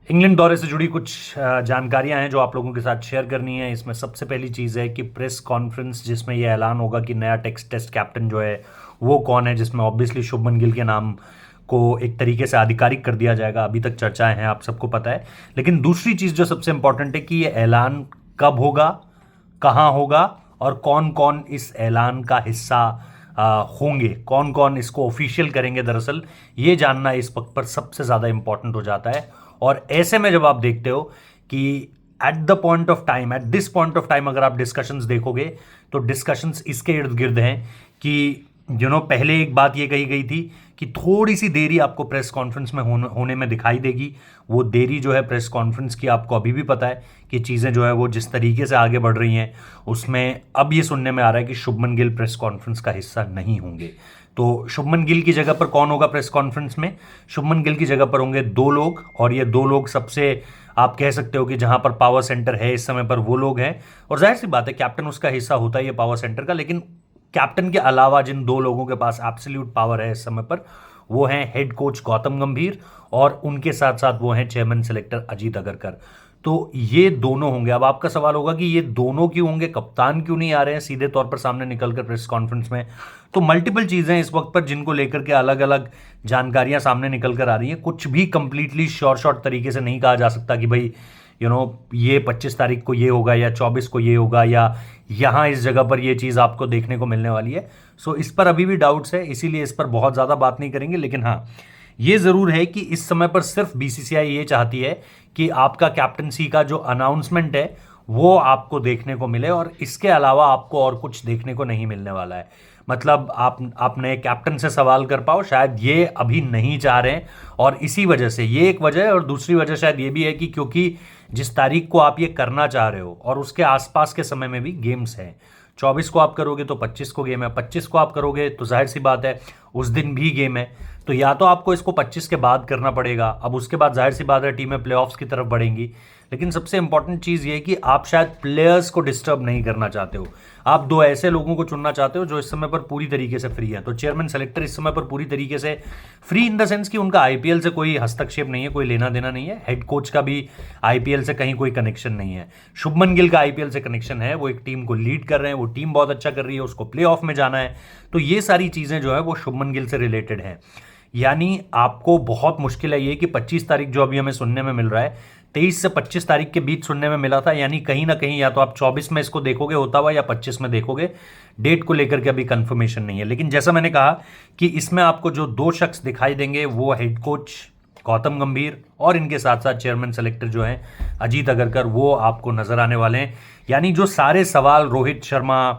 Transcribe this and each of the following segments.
England दौरे से जुड़ी कुछ जानकारियां हैं जो आप लोगों के साथ शेयर करनी है। इसमें सबसे पहली चीज़ है कि प्रेस कॉन्फ्रेंस जिसमें यह ऐलान होगा कि नया टेस्ट कैप्टन जो है वो कौन है, जिसमें ऑब्वियसली शुभमन गिल के नाम को एक तरीके से आधिकारिक कर दिया जाएगा। अभी तक चर्चाएं हैं, आप सबको पता है। लेकिन दूसरी चीज़ जो सबसे इंपॉर्टेंट है कि ये ऐलान कब होगा, कहाँ होगा और कौन कौन इस ऐलान का हिस्सा होंगे, कौन कौन इसको ऑफिशियल करेंगे। दरअसल ये जानना इस वक्त पर सबसे ज़्यादा इंपॉर्टेंट हो जाता है। और ऐसे में जब आप देखते हो कि at the point of time, eight this point of time अगर आप डिस्कशंस देखोगे तो डिस्कशंस इसके इर्द गिर्द हैं कि पहले एक बात ये कही गई थी कि थोड़ी सी देरी आपको प्रेस कॉन्फ्रेंस में होने में दिखाई देगी। वो देरी जो है प्रेस कॉन्फ्रेंस की, आपको अभी भी पता है कि चीज़ें जो है वो जिस तरीके से आगे बढ़ रही हैं उसमें अब ये सुनने में आ रहा है कि शुभमन गिल प्रेस कॉन्फ्रेंस का हिस्सा नहीं होंगे। तो शुभमन गिल की जगह पर कौन होगा प्रेस कॉन्फ्रेंस में? शुभमन गिल की जगह पर होंगे दो लोग, और ये दो लोग सबसे आप कह सकते हो कि जहां पर पावर सेंटर है इस समय पर वो लोग हैं। और जाहिर सी बात है कैप्टन उसका हिस्सा होता है ये पावर सेंटर का, लेकिन कैप्टन के अलावा जिन दो लोगों के पास एब्सोल्यूट पावर है इस समय पर वो हैं हेड कोच गौतम गंभीर और उनके साथ साथ वो हैं चेयरमैन सेलेक्टर अजीत अगरकर। तो ये दोनों होंगे। अब आपका सवाल होगा कि ये दोनों क्यों होंगे, कप्तान क्यों नहीं आ रहे हैं सीधे तौर पर सामने निकलकर प्रेस कॉन्फ्रेंस में? तो मल्टीपल चीज़ें इस वक्त पर जिनको लेकर के अलग अलग जानकारियां सामने निकल कर आ रही हैं। कुछ भी कंप्लीटली शॉर्ट तरीके से नहीं कहा जा सकता कि भाई ये 25 तारीख को ये होगा या 24 को ये होगा या यहाँ इस जगह पर ये चीज़ आपको देखने को मिलने वाली है। सो इस पर अभी भी डाउट्स है, इसीलिए इस पर बहुत ज़्यादा बात नहीं करेंगे। लेकिन हाँ, ये ज़रूर है कि इस समय पर सिर्फ बीसीसीआई ये चाहती है कि आपका कैप्टनसी का जो अनाउंसमेंट है वो आपको देखने को मिले, और इसके अलावा आपको और कुछ देखने को नहीं मिलने वाला है। मतलब आप नए कैप्टन से सवाल कर पाओ, शायद ये अभी नहीं चाह रहे हैं। और इसी वजह से ये एक वजह है, और दूसरी वजह शायद ये भी है कि क्योंकि जिस तारीख को आप ये करना चाह रहे हो और उसके आसपास के समय में भी गेम्स हैं। 24 को आप करोगे तो 25 को गेम है, 25 को आप करोगे तो जाहिर सी बात है उस दिन भी गेम है। तो या तो आपको इसको 25 के बाद करना पड़ेगा, अब उसके बाद जाहिर सी बात है टीमें प्लेऑफ्स की तरफ बढ़ेंगी। लेकिन सबसे इंपॉर्टेंट चीज़ ये है कि आप शायद प्लेयर्स को डिस्टर्ब नहीं करना चाहते हो। आप दो ऐसे लोगों को चुनना चाहते हो जो इस समय पर पूरी तरीके से फ्री है। तो चेयरमैन सेलेक्टर इस समय पर पूरी तरीके से फ्री इन द सेंस कि उनका आईपीएल से कोई हस्तक्षेप नहीं है, कोई लेना देना नहीं है। हेड कोच का भी आईपीएल से कहीं कोई कनेक्शन नहीं है। शुभमन गिल का आईपीएल से कनेक्शन है, वो एक टीम को लीड कर रहे हैं, वो टीम बहुत अच्छा कर रही है, उसको प्ले ऑफ में जाना है। तो ये सारी चीज़ें जो है वो शुभमन गिल से रिलेटेड है। यानी आपको बहुत मुश्किल है ये कि 25 तारीख जो अभी हमें सुनने में मिल रहा है, 23 से 25 तारीख के बीच सुनने में मिला था। यानी कहीं ना कहीं या तो आप 24 में इसको देखोगे होता हुआ या 25 में देखोगे। डेट को लेकर के अभी कंफर्मेशन नहीं है। लेकिन जैसा मैंने कहा कि इसमें आपको जो दो शख्स दिखाई देंगे वो हेड कोच गौतम गंभीर और इनके साथ साथ चेयरमैन सेलेक्टर जो हैं अजीत अगरकर, वो आपको नजर आने वाले हैं। यानी जो सारे सवाल रोहित शर्मा,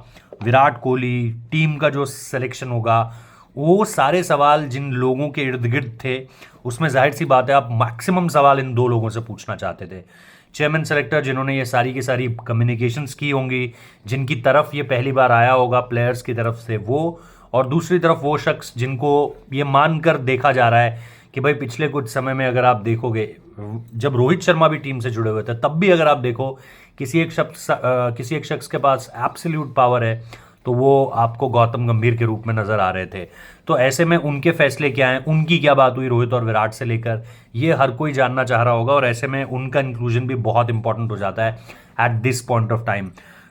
विराट कोहली, टीम का जो सिलेक्शन होगा, वो सारे सवाल जिन लोगों के इर्द गिर्द थे उसमें जाहिर सी बात है आप मैक्सिमम सवाल इन दो लोगों से पूछना चाहते थे। चेयरमैन सेलेक्टर जिन्होंने ये सारी की सारी कम्युनिकेशंस की होंगी, जिनकी तरफ ये पहली बार आया होगा प्लेयर्स की तरफ से वो, और दूसरी तरफ वो शख्स जिनको ये मानकर देखा जा रहा है कि भाई पिछले कुछ समय में अगर आप देखोगे जब रोहित शर्मा भी टीम से जुड़े हुए थे तब भी अगर आप देखो किसी एक शख्स के पास एब्सोल्यूट पावर है तो वो आपको गौतम गंभीर के रूप में नजर आ रहे थे। तो ऐसे में उनके फैसले क्या हैं, उनकी क्या बात हुई रोहित और विराट से लेकर, ये हर कोई जानना चाह रहा होगा। और ऐसे में उनका इंक्लूजन भी बहुत इंपॉर्टेंट हो जाता है eight this point of time.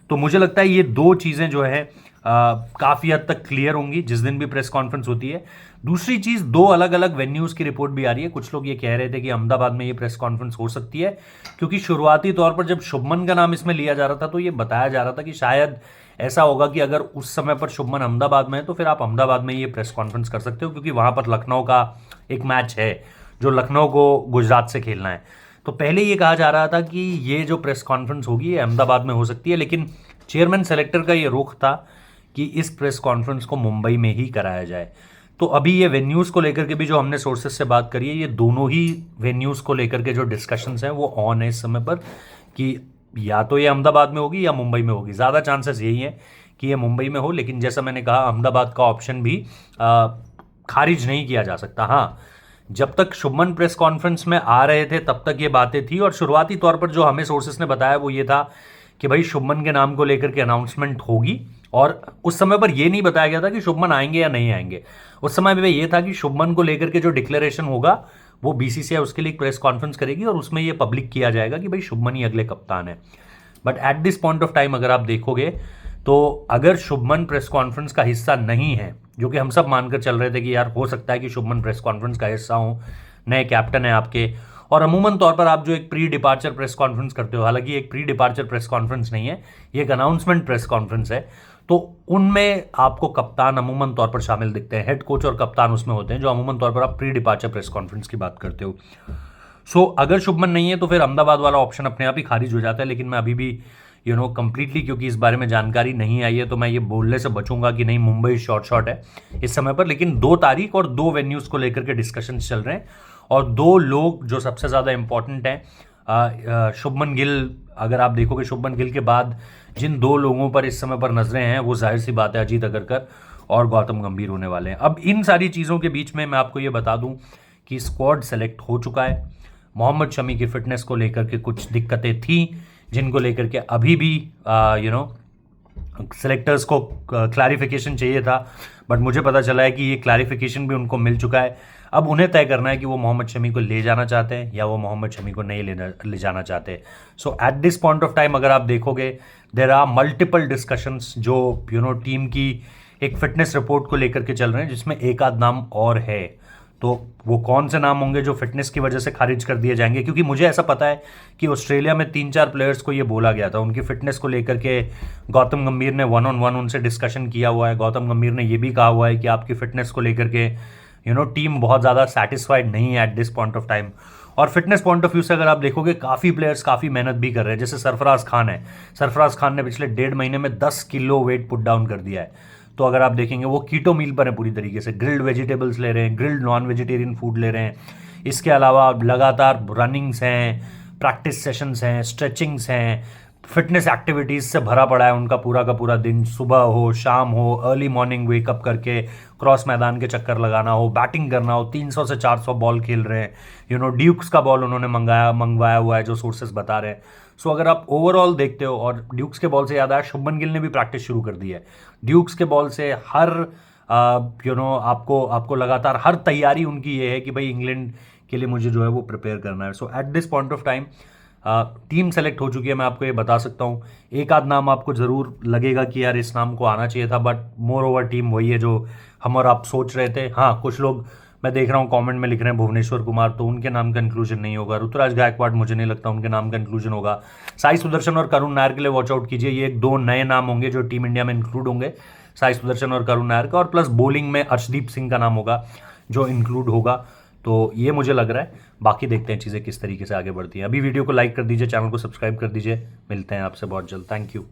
तो मुझे लगता है ये दो चीज़ें जो है काफ़ी हद तक क्लियर होंगी जिस दिन भी प्रेस कॉन्फ्रेंस होती है। दूसरी चीज़, दो अलग अलग वेन्यूज़ की रिपोर्ट भी आ रही है। कुछ लोग ये कह रहे थे कि अहमदाबाद में ये प्रेस कॉन्फ्रेंस हो सकती है, क्योंकि शुरुआती तौर पर जब शुभमन का नाम इसमें लिया जा रहा था तो ये बताया जा रहा था कि शायद ऐसा होगा कि अगर उस समय पर शुभमन अहमदाबाद में है तो फिर आप अहमदाबाद में ये प्रेस कॉन्फ्रेंस कर सकते हो, क्योंकि वहाँ पर लखनऊ का एक मैच है जो लखनऊ को गुजरात से खेलना है। तो पहले ये कहा जा रहा था कि ये जो प्रेस कॉन्फ्रेंस होगी ये अहमदाबाद में हो सकती है, लेकिन चेयरमैन सेलेक्टर का ये रुख था कि इस प्रेस कॉन्फ्रेंस को मुंबई में ही कराया जाए। तो अभी ये वेन्यूज़ को लेकर के भी जो हमने सोर्सेज से बात करी है, ये दोनों ही वेन्यूज़ को लेकर के जो डिस्कशंस हैं वो ऑन है इस समय पर, कि या तो ये अहमदाबाद में होगी या मुंबई में होगी। ज़्यादा चांसेस यही है कि ये मुंबई में हो, लेकिन जैसा मैंने कहा अहमदाबाद का ऑप्शन भी खारिज नहीं किया जा सकता। हाँ, जब तक शुभमन प्रेस कॉन्फ्रेंस में आ रहे थे तब तक ये बातें थी, और शुरुआती तौर पर जो हमें सोर्सेस ने बताया वो ये था कि भाई शुभमन के नाम को लेकर के अनाउंसमेंट होगी। और उस समय पर यह नहीं बताया गया था कि शुभमन आएंगे या नहीं आएंगे। उस समय में ये था कि शुभमन को लेकर के जो डिक्लेरेशन होगा वो बीसीसीआई उसके लिए एक प्रेस कॉन्फ्रेंस करेगी और उसमें ये पब्लिक किया जाएगा कि भाई शुभमन ही अगले कप्तान है। But at this point of time अगर आप देखोगे तो अगर शुभमन प्रेस कॉन्फ्रेंस का हिस्सा नहीं है, जो कि हम सब मानकर चल रहे थे कि यार हो सकता है कि शुभमन प्रेस कॉन्फ्रेंस का हिस्सा हो, नए कैप्टन है आपके, और अमूमन तौर पर आप जो एक प्री डिपार्चर प्रेस कॉन्फ्रेंस करते हो, हालांकि एक प्री डिपार्चर प्रेस कॉन्फ्रेंस नहीं है, ये एक अनाउंसमेंट प्रेस कॉन्फ्रेंस है, तो उनमें आपको कप्तान अमूमन तौर पर शामिल दिखते हैं, हेड कोच और कप्तान उसमें होते हैं, जो अमूमन तौर पर आप प्री डिपार्चर प्रेस कॉन्फ्रेंस की बात करते हो। सो अगर शुभमन नहीं है तो फिर अहमदाबाद वाला ऑप्शन अपने आप ही खारिज हो जाता है। लेकिन मैं अभी भी कंप्लीटली, क्योंकि इस बारे में जानकारी नहीं आई है, तो मैं ये बोलने से बचूंगा कि नहीं मुंबई शॉर्ट है इस समय पर। लेकिन 2 तारीख और 2 वेन्यूज को लेकर के डिस्कशन चल रहे हैं, और 2 लोग जो सबसे ज़्यादा इंपॉर्टेंट हैं, शुभमन गिल, अगर आप देखोगे शुभमन गिल के बाद जिन 2 लोगों पर इस समय पर नजरें हैं, वो जाहिर सी बात है अजीत अगरकर और गौतम गंभीर होने वाले हैं। अब इन सारी चीज़ों के बीच में मैं आपको ये बता दूं कि स्क्वाड सेलेक्ट हो चुका है। मोहम्मद शमी की फिटनेस को लेकर के कुछ दिक्कतें थी, जिनको लेकर के अभी भी सेलेक्टर्स को क्लैरिफिकेशन चाहिए था, बट मुझे पता चला है कि ये क्लैरिफिकेशन भी उनको मिल चुका है। अब उन्हें तय करना है कि वो मोहम्मद शमी को ले जाना चाहते हैं या वो मोहम्मद शमी को नहीं ले जाना चाहते। So at this point of time अगर आप देखोगे, देयर आर मल्टीपल डिस्कशंस जो टीम की एक फिटनेस रिपोर्ट को लेकर के चल रहे हैं, जिसमें एक आध नाम और है। तो वो कौन से नाम होंगे जो फिटनेस की वजह से खारिज कर दिए जाएंगे, क्योंकि मुझे ऐसा पता है कि ऑस्ट्रेलिया में 3-4 प्लेयर्स को ये बोला गया था, उनकी फिटनेस को लेकर के गौतम गंभीर ने 1-on-1 उनसे डिस्कशन किया हुआ है। गौतम गंभीर ने ये भी कहा हुआ है कि आपकी फिटनेस को लेकर के टीम बहुत ज़्यादा सेटिस्फाइड नहीं है eight this point of time. और फिटनेस पॉइंट ऑफ व्यू से अगर आप देखोगे, काफ़ी प्लेयर्स काफ़ी मेहनत भी कर रहे हैं। जैसे सरफराज खान है, सरफराज खान ने पिछले 1.5 महीने में 10 किलो वेट पुट डाउन कर दिया है। तो अगर आप देखेंगे वो कीटो मील पर है पूरी तरीके से, ग्रिल्ड वेजिटेबल्स ले रहे हैं, ग्रिल्ड नॉन वेजिटेरियन फूड ले रहे हैं। इसके अलावा लगातार रनिंग्स हैं, प्रैक्टिस सेशंस हैं, स्ट्रेचिंग्स हैं, फिटनेस एक्टिविटीज़ से भरा पड़ा है उनका पूरा का पूरा दिन। सुबह हो, शाम हो, अर्ली मॉर्निंग वेकअप करके क्रॉस मैदान के चक्कर लगाना हो, बैटिंग करना हो, 300 से 400 बॉल खेल रहे हैं। ड्यूक्स का बॉल उन्होंने मंगवाया हुआ है, जो सोर्सेस बता रहे हैं। सो अगर आप ओवरऑल देखते हो, और ड्यूक्स के बॉल से याद आया, शुभमन गिल ने भी प्रैक्टिस शुरू कर दी है। ड्यूक्स के बॉल से हर आपको लगातार हर तैयारी उनकी ये है कि भाई इंग्लैंड के लिए मुझे जो है वो प्रिपेयर करना है। So at this point of time team select हो चुकी है, मैं आपको ये बता सकता हूँ। एक आध नाम आपको ज़रूर लगेगा कि यार इस नाम को आना चाहिए था, बट मोर ओवर टीम वही है जो हम और आप सोच रहे थे। हाँ, कुछ लोग मैं देख रहा हूँ कमेंट में लिख रहे हैं भुवनेश्वर कुमार, तो उनके नाम का इंक्लूजन नहीं होगा। ऋतुराज गायकवाड़ मुझे नहीं लगता उनके नाम का इंक्लूजन होगा। साई सुदर्शन और करुण नायर के लिए वॉच आउट कीजिए, ये 2 नए नाम होंगे जो टीम इंडिया में इंक्लूड होंगे, साई सुदर्शन और करुण नायर का। और प्लस बॉलिंग में अर्शदीप सिंह का नाम होगा जो इंक्लूड होगा। तो ये मुझे लग रहा है, बाकी देखते हैं चीज़ें किस तरीके से आगे बढ़ती हैं। अभी वीडियो को लाइक कर दीजिए, चैनल को सब्सक्राइब कर दीजिए। मिलते हैं आपसे बहुत जल्द। Thank you.